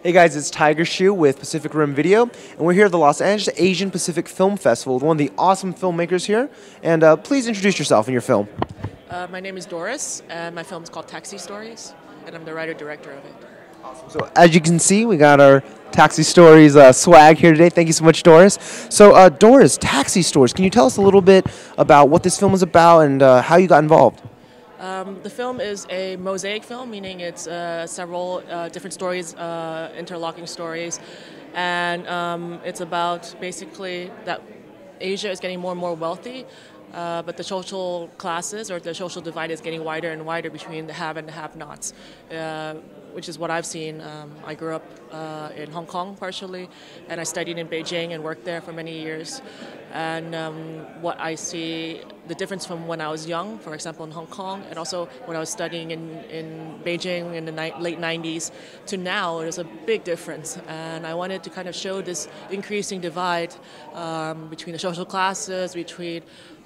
Hey guys, it's Tiger Sheu with Pacific Rim Video, and we're here at the Los Angeles Asian Pacific Film Festival with one of the awesome filmmakers here. And please introduce yourself and your film. My name is Doris, and my film is called Taxi Stories, and I'm the writer-director of it. Awesome. So as you can see, we got our Taxi Stories swag here today. Thank you so much, Doris. So Doris, Taxi Stories, can you tell us a little bit about what this film is about and how you got involved? The film is a mosaic film, meaning it's several different stories, interlocking stories, and it's about basically that Asia is getting more and more wealthy, but the social classes or the social divide is getting wider and wider between the have and the have-nots, which is what I've seen. I grew up in Hong Kong partially, and I studied in Beijing and worked there for many years. And what I see, the difference from when I was young, for example, in Hong Kong, and also when I was studying in Beijing in the late 90s to now, there's a big difference. And I wanted to kind of show this increasing divide between the social classes, between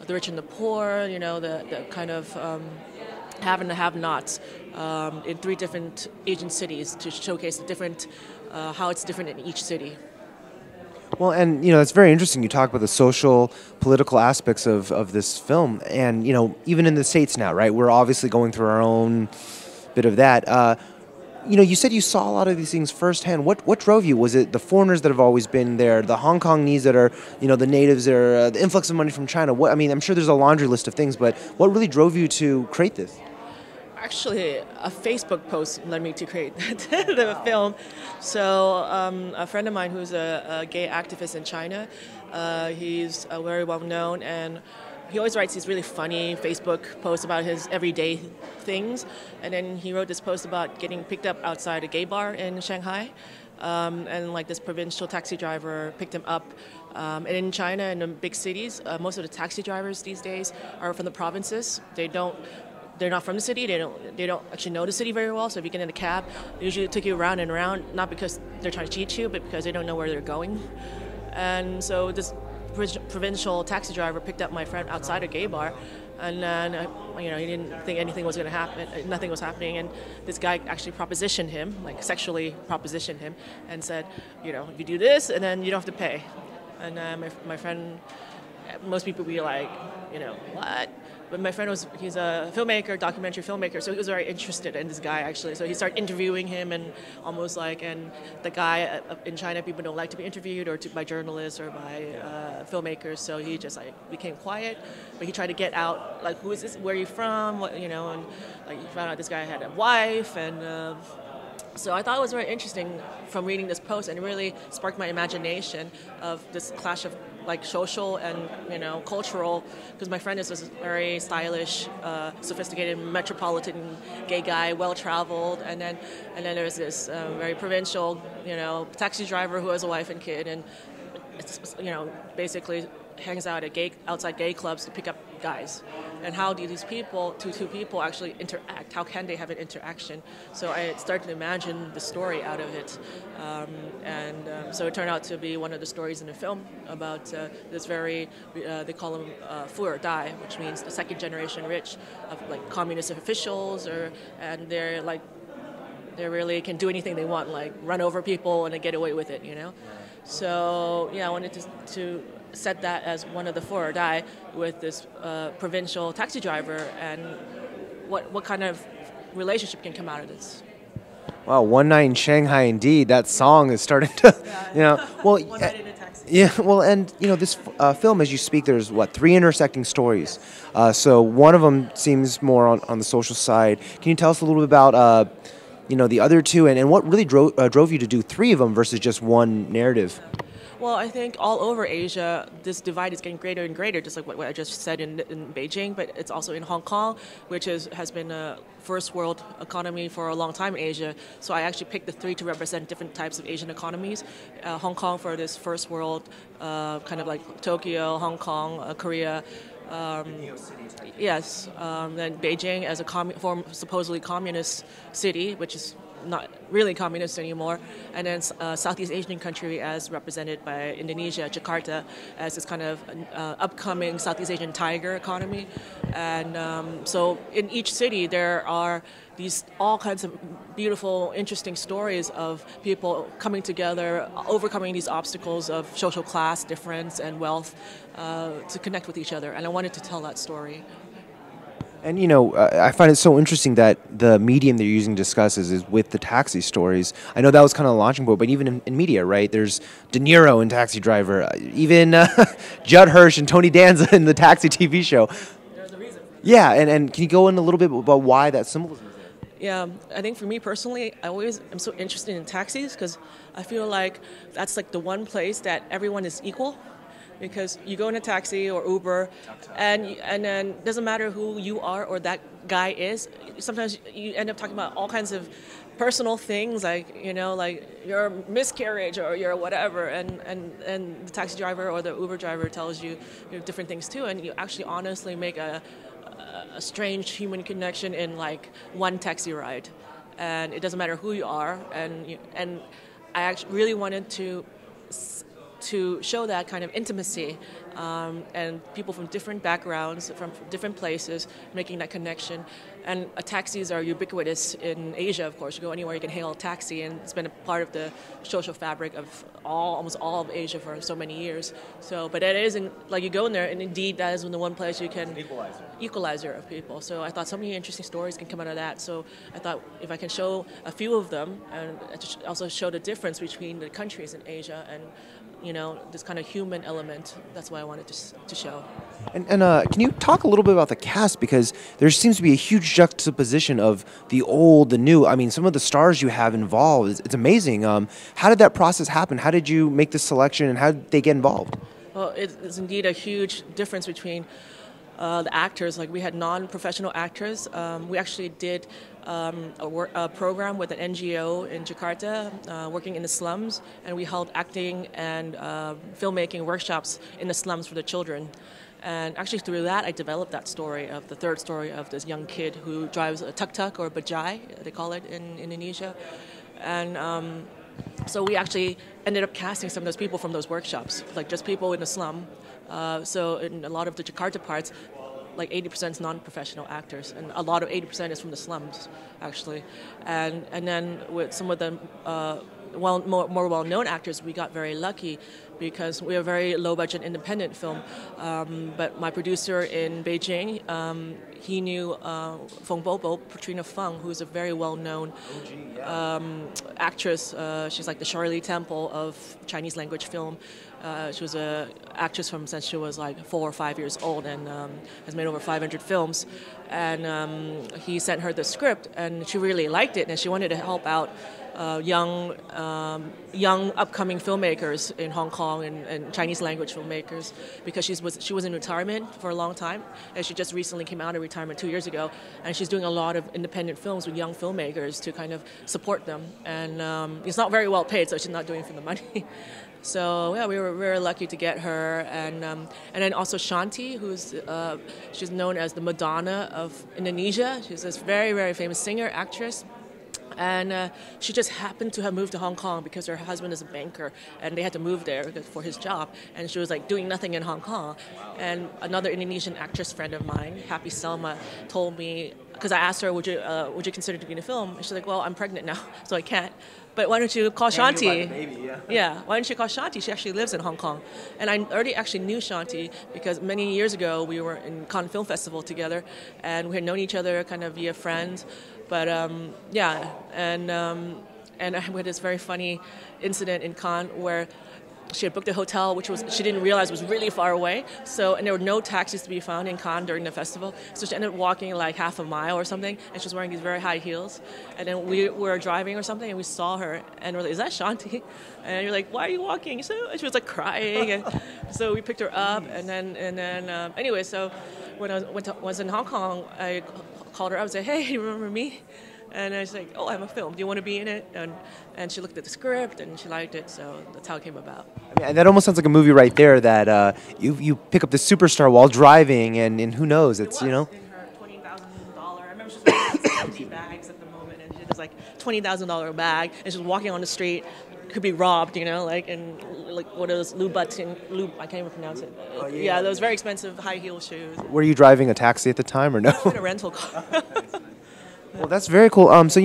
the rich and the poor, you know, the kind of have and the have-nots in 3 different Asian cities to showcase the different, how it's different in each city. Well, and, you know, it's very interesting. You talk about the social, political aspects of this film. And, you know, even in the States now, right, we're obviously going through our own bit of that. You know, you said you saw a lot of these things firsthand. What drove you? Was it the foreigners that have always been there, the Hong Kongese that are, you know, the natives that are, the influx of money from China? What, I mean, I'm sure there's a laundry list of things, but what really drove you to create this? Actually, a Facebook post led me to create the film. So a friend of mine who's a gay activist in China, he's very well known, and he always writes these really funny Facebook posts about his everyday things. And then he wrote this post about getting picked up outside a gay bar in Shanghai. And like this provincial taxi driver picked him up. And in China, in the big cities, most of the taxi drivers these days are from the provinces. They're not from the city. They don't actually know the city very well. So if you get in a cab, they usually take you around and around, not because they're trying to cheat you, but because they don't know where they're going. And so this provincial taxi driver picked up my friend outside a gay bar, and then you know, he didn't think anything was going to happen. Nothing was happening, and this guy actually propositioned him, like sexually propositioned him, and said, you know, if you do this, and then you don't have to pay. And my friend, most people would be like, you know, what? But my friend he's a filmmaker, documentary filmmaker, so he was very interested in this guy actually. So he started interviewing him, and almost like, and the guy in China, people don't like to be interviewed by journalists or by filmmakers, so he just like became quiet. But he tried to get out, like, who is this, where are you from, what, you know, and like he found out this guy had a wife, and so I thought it was very interesting from reading this post, and it really sparked my imagination of this clash of like social and, you know, cultural, because my friend is this very stylish, sophisticated, metropolitan gay guy, well-traveled, and then there's this very provincial, you know, taxi driver who has a wife and kid, and it's, you know, basically hangs out at outside gay clubs to pick up guys. And how do these people, two people, actually interact? How can they have an interaction? So I started to imagine the story out of it. So it turned out to be one of the stories in the film about this very, they call them fu or dai, which means the second generation rich of like communist officials, and they really can do anything they want, like run over people and they get away with it, you know? So yeah, I wanted to set that as one of the fu or dai with this provincial taxi driver, and what kind of relationship can come out of this. Wow, One Night in Shanghai, indeed. That song is starting to, you know, well, One night in a taxi. yeah, well, and you know, this film, as you speak, there's 3 intersecting stories. So one of them seems more on the social side. Can you tell us a little bit about, you know, the other 2, and what really drove you to do 3 of them versus just one narrative? Well, I think all over Asia, this divide is getting greater and greater, just like what I just said in Beijing, but it's also in Hong Kong, which has been a first world economy for a long time in Asia. So I actually picked the 3 to represent different types of Asian economies. Hong Kong for this first world, kind of like Tokyo, Hong Kong, Korea. Yes, then Beijing as a supposedly communist city, which is not really communist anymore, and then Southeast Asian country as represented by Indonesia, Jakarta, as this kind of upcoming Southeast Asian tiger economy. And so in each city there are these all kinds of beautiful, interesting stories of people coming together, overcoming these obstacles of social class difference and wealth to connect with each other. And I wanted to tell that story. And I find it so interesting that the medium they're using to discuss is with the taxi stories. I know that was kind of a launching point, but even in media, right? There's De Niro in Taxi Driver, even Judd Hirsch and Tony Danza in the Taxi TV show. There's a reason. Yeah, and can you go in a little bit about why that symbolism is there? Yeah, I think for me personally, I always am so interested in taxis because I feel like that's like the one place that everyone is equal. Because you go in a taxi or Uber, and then it doesn't matter who you are or that guy is. Sometimes you end up talking about all kinds of personal things, like like your miscarriage or your whatever, and the taxi driver or the Uber driver tells you different things too, and you actually honestly make a strange human connection in like one taxi ride, and it doesn't matter who you are, and I actually really wanted to show that kind of intimacy and people from different backgrounds, from different places, making that connection. And taxis are ubiquitous in Asia, of course. You go anywhere, you can hail a taxi, and it's been a part of the social fabric of almost all of Asia for so many years. So, but it isn't like you go in there, and indeed that is the one place you can equalizer of people. So I thought so many interesting stories can come out of that. So I thought if I can show a few of them, and also show the difference between the countries in Asia, and this kind of human element, that's why I wanted to show. And can you talk a little bit about the cast? Because there seems to be a huge juxtaposition of the old, the new. I mean, some of the stars you have involved, it's amazing. How did that process happen? How did you make this selection, and how did they get involved? Well, it's indeed a huge difference between the actors. Like we had non-professional actors. We actually did a program with an NGO in Jakarta working in the slums, and we held acting and filmmaking workshops in the slums for the children. And actually through that, I developed that story of the third story of this young kid who drives a tuk-tuk, or bajai, they call it in Indonesia. And so we actually ended up casting some of those people from those workshops, like just people in the slum. So in a lot of the Jakarta parts, like 80% is non-professional actors, and a lot of 80% is from the slums, actually. And then with some of the more well-known actors, we got very lucky because we are a very low-budget independent film. But my producer in Beijing, he knew Feng Bobo, Patrina Feng, who's a very well-known actress. She's like the Shirley Temple of Chinese language film. She was an actress since she was like 4 or 5 years old, and has made over 500 films. And he sent her the script, and she really liked it, and she wanted to help out young upcoming filmmakers in Hong Kong and Chinese language filmmakers, because she was in retirement for a long time, and she just recently came out of retirement 2 years ago, and she's doing a lot of independent films with young filmmakers to kind of support them. And it's not very well paid, so she's not doing it for the money. So yeah, we were very lucky to get her, and then also Shanti, she's known as the Madonna of Indonesia. She's this very, very famous singer, actress. And she just happened to have moved to Hong Kong because her husband is a banker, and they had to move there for his job. And she was like doing nothing in Hong Kong. And another Indonesian actress friend of mine, Happy Selma, told me, because I asked her, would you consider doing a film? And she's like, well, I'm pregnant now, so I can't. But why don't you call Shanti? Baby, yeah, why don't you call Shanti? She actually lives in Hong Kong. And I already actually knew Shanti because many years ago we were in Cannes Film Festival together, and we had known each other kind of via friends. But yeah, and I had this very funny incident in Cannes where she had booked a hotel, which she didn't realize was really far away. And there were no taxis to be found in Cannes during the festival. So she ended up walking like half a mile or something, and she was wearing these very high heels. And then we were driving or something, and we saw her, and we're like, "Is that Shanti?" And you're like, "Why are you walking?" And she was like crying, and so we picked her up, and then anyway, so when I was in Hong Kong, I called her up and said, "Hey, you remember me?" And I was like, "Oh, I have a film. Do you want to be in it?" And she looked at the script and she liked it, so that's how it came about. I mean, that almost sounds like a movie right there. That you pick up the superstar while driving, and who knows? It's in her $20,000. I remember she was wearing 70 bags at the moment, and she was like $20,000 bag, and she's walking on the street, could be robbed, like, and like what are those Louboutin, I can't even pronounce it. Yeah, those very expensive high heel shoes. Were you driving a taxi at the time or no? In a rental car. Well, that's very cool. So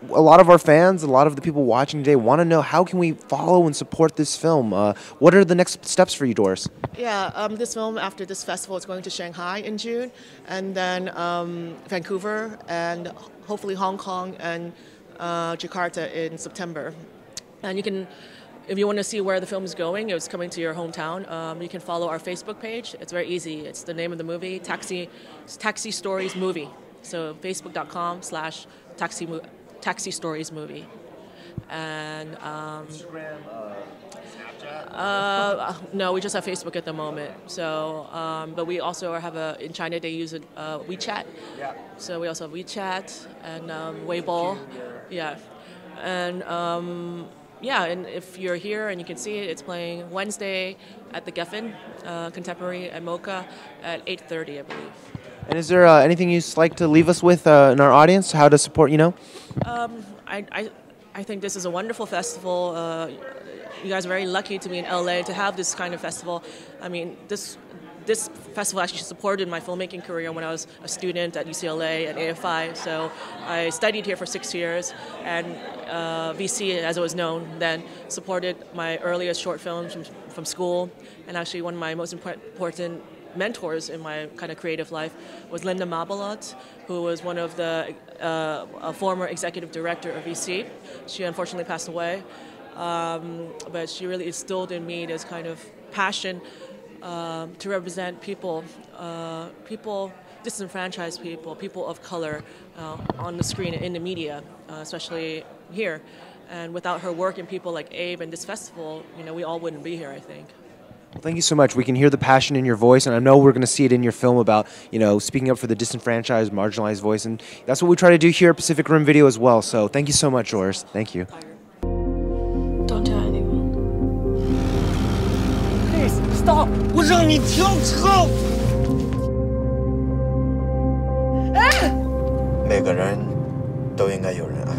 a lot of our fans, a lot of the people watching today want to know, how can we follow and support this film? What are the next steps for you, Doris? Yeah, this film, after this festival, is going to Shanghai in June, and then Vancouver, and hopefully Hong Kong and Jakarta in September. And you can, if you want to see where the film is going, it's coming to your hometown, you can follow our Facebook page. It's very easy. It's the name of the movie, Taxi Stories Movie. So facebook.com/Taxi Stories Movie. And Instagram, Snapchat? no, we just have Facebook at the moment. So, but we also have in China they use WeChat. Yeah. So we also have WeChat and Weibo. Yeah. And and if you're here and you can see it, it's playing Wednesday at the Geffen Contemporary at Mocha at 8:30, I believe. And is there anything you'd like to leave us with in our audience? How to support, I think this is a wonderful festival. You guys are very lucky to be in LA to have this kind of festival. I mean, this festival actually supported my filmmaking career when I was a student at UCLA and AFI. So I studied here for 6 years, and VC, as it was known then, supported my earliest short films from school. And actually one of my most important mentors in my kind of creative life was Linda Mabalot, who was one of the a former executive director of VC. She unfortunately passed away, but she really instilled in me this kind of passion to represent people, disenfranchised people of color on the screen and in the media, especially here. And without her work and people like Abe and this festival, we all wouldn't be here, I think. Well, thank you so much. We can hear the passion in your voice, and I know we're going to see it in your film about, speaking up for the disenfranchised, marginalized voice, and that's what we try to do here at Pacific Rim Video as well. So thank you so much, Doris. Thank you. Don't tell anyone. Please stop! 我让你停车！每个人都应该有人爱。